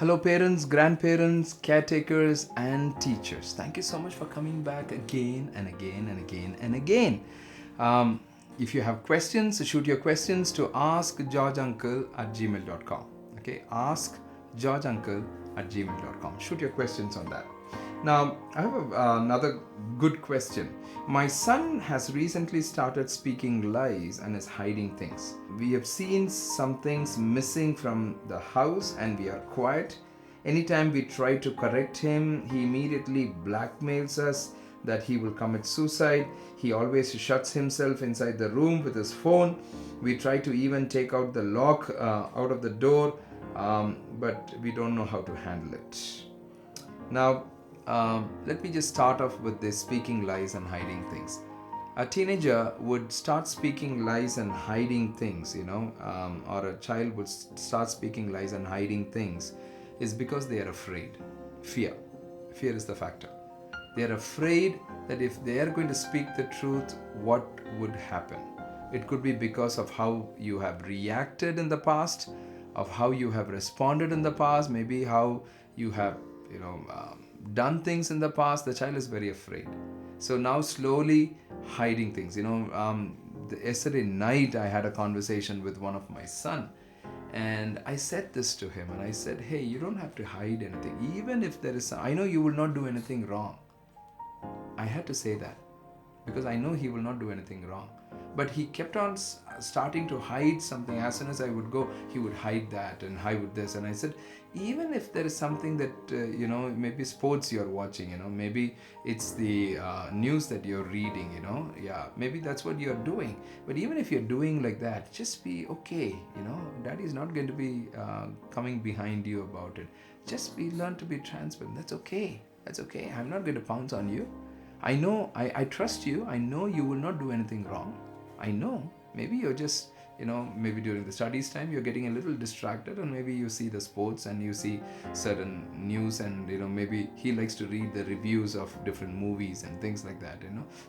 Hello, parents, grandparents, caretakers, and teachers. Thank you so much for coming back again and again and again and again. Um, if you have questions, shoot your questions to askgeorgeuncle@gmail.com. Okay, askgeorgeuncle at gmail.com. Shoot your questions on that. Now, I have another good question. My son has recently started speaking lies and is hiding things. We have seen some things missing from the house and we are quiet. Anytime we try to correct him, he immediately blackmails us that he will commit suicide. He always shuts himself inside the room with his phone. We try to even take out the lock out of the door, but we don't know how to handle it. Now, let me just start off with this speaking lies and hiding things. A teenager would start speaking lies and hiding things, or a child would start speaking lies and hiding things, is because they are afraid. Fear. Fear is the factor. They are afraid that if they are going to speak the truth, what would happen? It could be because of how you have reacted in the past, of how you have responded in the past, maybe how you have, done things in the past. The child is very afraid. So now slowly hiding things. Yesterday night I had a conversation with one of my son, and I said this to him, and I said, hey, you don't have to hide anything. Even if there is, I know you will not do anything wrong. I had to say that because I know he will not do anything wrong. But he kept on starting to hide something. As soon as I would go, he would hide that and hide this. And I said, even if there is something that, maybe sports you're watching, maybe it's the news that you're reading, maybe that's what you're doing. But even if you're doing like that, just be okay, daddy's not going to be coming behind you about it. Just learn to be transparent. That's okay. That's okay. I'm not going to pounce on you. I know, I trust you. I know you will not do anything wrong. I know. Maybe you're just, maybe during the studies time, you're getting a little distracted, and maybe you see the sports and you see certain news, and, maybe he likes to read the reviews of different movies and things like that,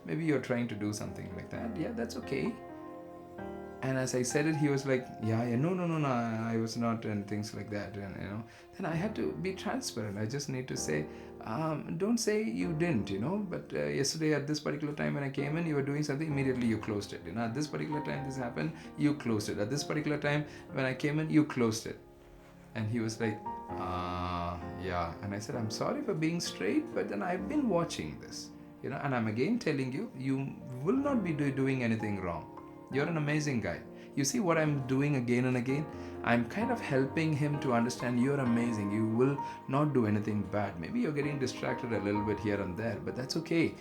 Maybe you're trying to do something like that. Yeah, that's okay. And as I said it, he was like, no, I was not, and things like that. And, then I had to be transparent. I just need to say, don't say you didn't, but yesterday at this particular time when I came in, you were doing something, immediately you closed it. At this particular time this happened, you closed it. At this particular time when I came in, you closed it. And he was like, yeah. And I said, I'm sorry for being straight, but then I've been watching this, and I'm again telling you, you will not be doing anything wrong. You're an amazing guy. You see what I'm doing again and again? I'm kind of helping him to understand you're amazing. You will not do anything bad. Maybe you're getting distracted a little bit here and there, but that's okay.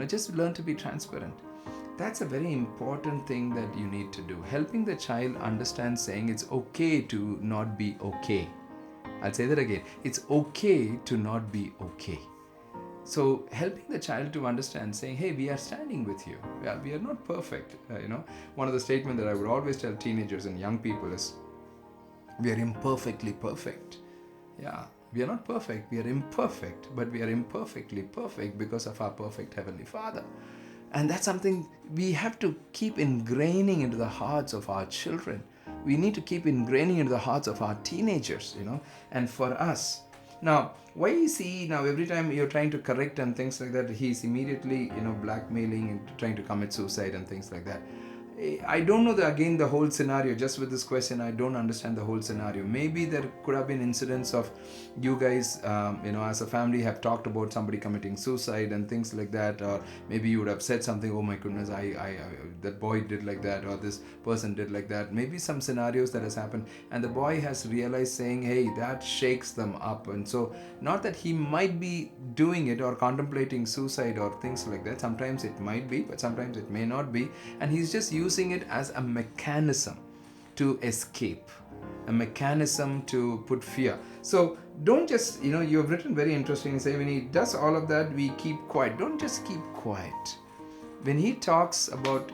Just learn to be transparent. That's a very important thing that you need to do. Helping the child understand, saying it's okay to not be okay. I'll say that again. It's okay to not be okay. So helping the child to understand, saying, hey, we are standing with you. We are not perfect. One of the statements that I would always tell teenagers and young people is, we are imperfectly perfect. Yeah, we are not perfect. We are imperfect, but we are imperfectly perfect because of our perfect Heavenly Father. And that's something we have to keep ingraining into the hearts of our children. We need to keep ingraining into the hearts of our teenagers, and for us. Now, why is he now every time you're trying to correct and things like that, he's immediately, blackmailing and trying to commit suicide and things like that? I don't know the whole scenario. Just with this question, I don't understand the whole scenario. Maybe there could have been incidents of you guys, as a family have talked about somebody committing suicide and things like that, or maybe you would have said something, oh my goodness, I that boy did like that, or this person did like that. Maybe some scenarios that has happened, and the boy has realized, saying, hey, that shakes them up, and so not that he might be doing it or contemplating suicide or things like that. Sometimes it might be, but sometimes it may not be, and he's just using it as a mechanism to escape, a mechanism to put fear. So don't just, you have written very interesting, say when he does all of that, we keep quiet. Don't just keep quiet. When he talks about,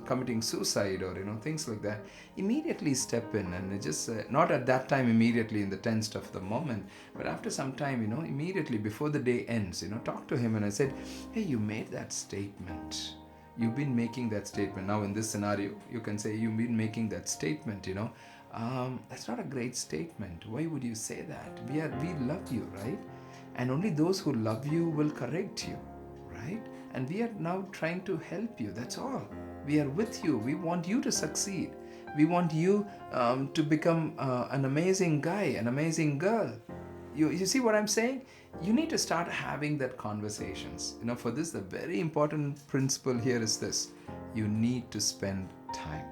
committing suicide or, things like that, immediately step in and just, not at that time immediately in the tense of the moment, but after some time, immediately before the day ends, talk to him. And I said, hey, you made that statement. You've been making that statement. Now in this scenario, you can say you've been making that statement, That's not a great statement. Why would you say that? We love you, right? And only those who love you will correct you, right? And we are now trying to help you. That's all. We are with you. We want you to succeed. We want you to become an amazing guy, an amazing girl. You see what I'm saying? You need to start having that conversations. For this, the very important principle here is this: you need to spend time.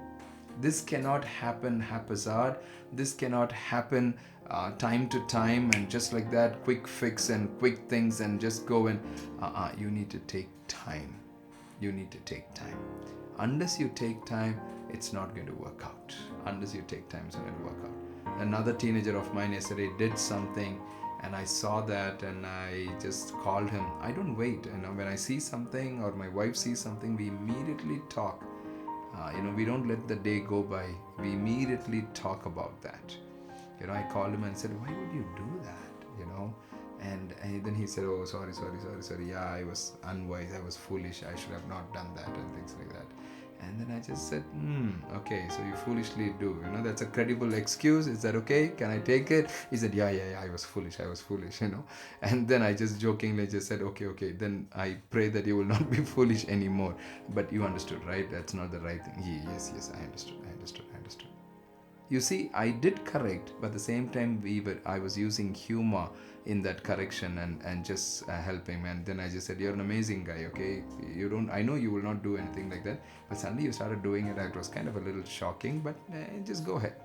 This cannot happen haphazard. This cannot happen time to time and just like that, quick fix and quick things and just go and you need to take time. You need to take time. Unless you take time, it's not going to work out. Unless you take time, it's not going to work out. Another teenager of mine yesterday did something and I saw that and I just called him. I don't wait. When I see something or my wife sees something, we immediately talk. We don't let the day go by. We immediately talk about that. I called him and said, why would you do that? And then he said, oh, sorry. Yeah, I was unwise. I was foolish. I should have not done that and things like that. And then I just said, okay, so you foolishly do. That's a credible excuse. Is that okay? Can I take it? He said, yeah, I was foolish. And then I just jokingly just said, okay. Then I pray that you will not be foolish anymore. But you understood, right? That's not the right thing. Yes, I understood. You see, I did correct, but at the same time, I was using humor in that correction and just help him. And then I just said, you're an amazing guy, okay? I know you will not do anything like that, but suddenly you started doing it. It was kind of a little shocking, but just go ahead.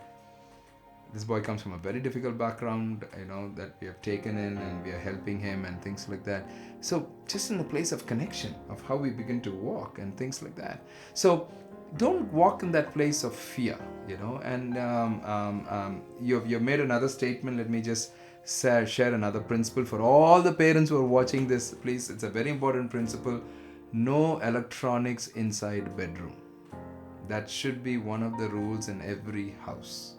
This boy comes from a very difficult background, that we have taken in and we are helping him and things like that. So just in the place of connection, of how we begin to walk and things like that. So don't walk in that place of fear, and you've made another statement. Let me just share another principle for all the parents who are watching this. Please, it's a very important principle. No electronics inside bedroom. That should be one of the rules in every house.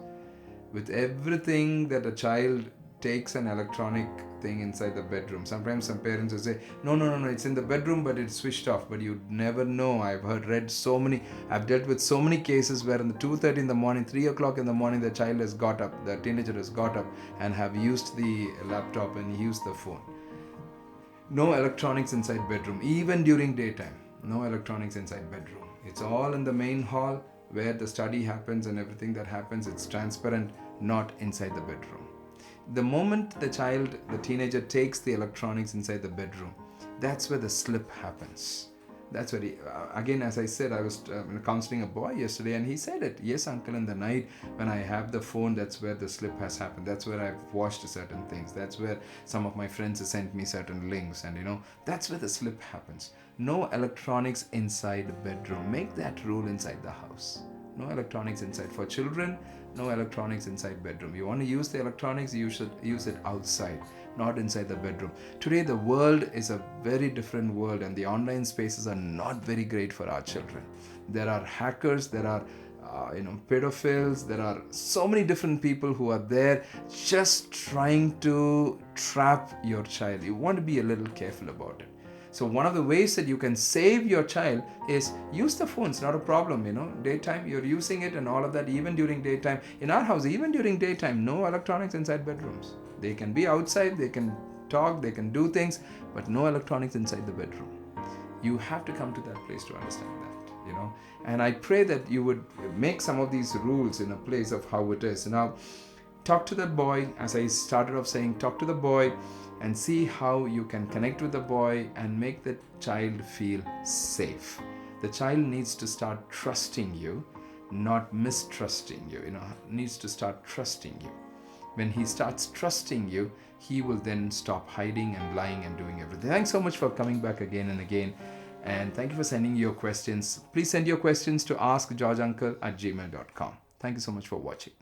With everything that a child takes an electronic thing inside the bedroom. Sometimes some parents will say, no, it's in the bedroom, but it's switched off. But you never know. I've dealt with so many cases where in the 2:30 in the morning, 3 o'clock in the morning, the teenager has got up and have used the laptop and used the phone. No electronics inside bedroom, even during daytime. No electronics inside bedroom. It's all in the main hall where the study happens and everything that happens. It's transparent, not inside the bedroom. The moment the teenager takes the electronics inside the bedroom, that's where the slip happens. That's where again, as I said, I was counseling a boy yesterday and he said it. Yes, uncle, in the night when I have the phone, that's where the slip has happened. That's where I've watched certain things. That's where some of my friends have sent me certain links and that's where the slip happens. No electronics inside the bedroom. Make that rule inside the house. No electronics inside. For children, no electronics inside bedroom. You want to use the electronics, you should use it outside, not inside the bedroom. Today, the world is a very different world and the online spaces are not very great for our children. There are hackers, there are pedophiles, there are so many different people who are there just trying to trap your child. You want to be a little careful about it. So one of the ways that you can save your child is use the phone. It's not a problem, Daytime, you're using it and all of that, even during daytime. In our house, even during daytime, no electronics inside bedrooms. They can be outside, they can talk, they can do things, but no electronics inside the bedroom. You have to come to that place to understand that, And I pray that you would make some of these rules in a place of how it is. Now, talk to the boy, as I started off saying, talk to the boy and see how you can connect with the boy and make the child feel safe. The child needs to start trusting you, not mistrusting you, needs to start trusting you. When he starts trusting you, he will then stop hiding and lying and doing everything. Thanks so much for coming back again and again. And thank you for sending your questions. Please send your questions to askgeorgeuncle@gmail.com. Thank you so much for watching.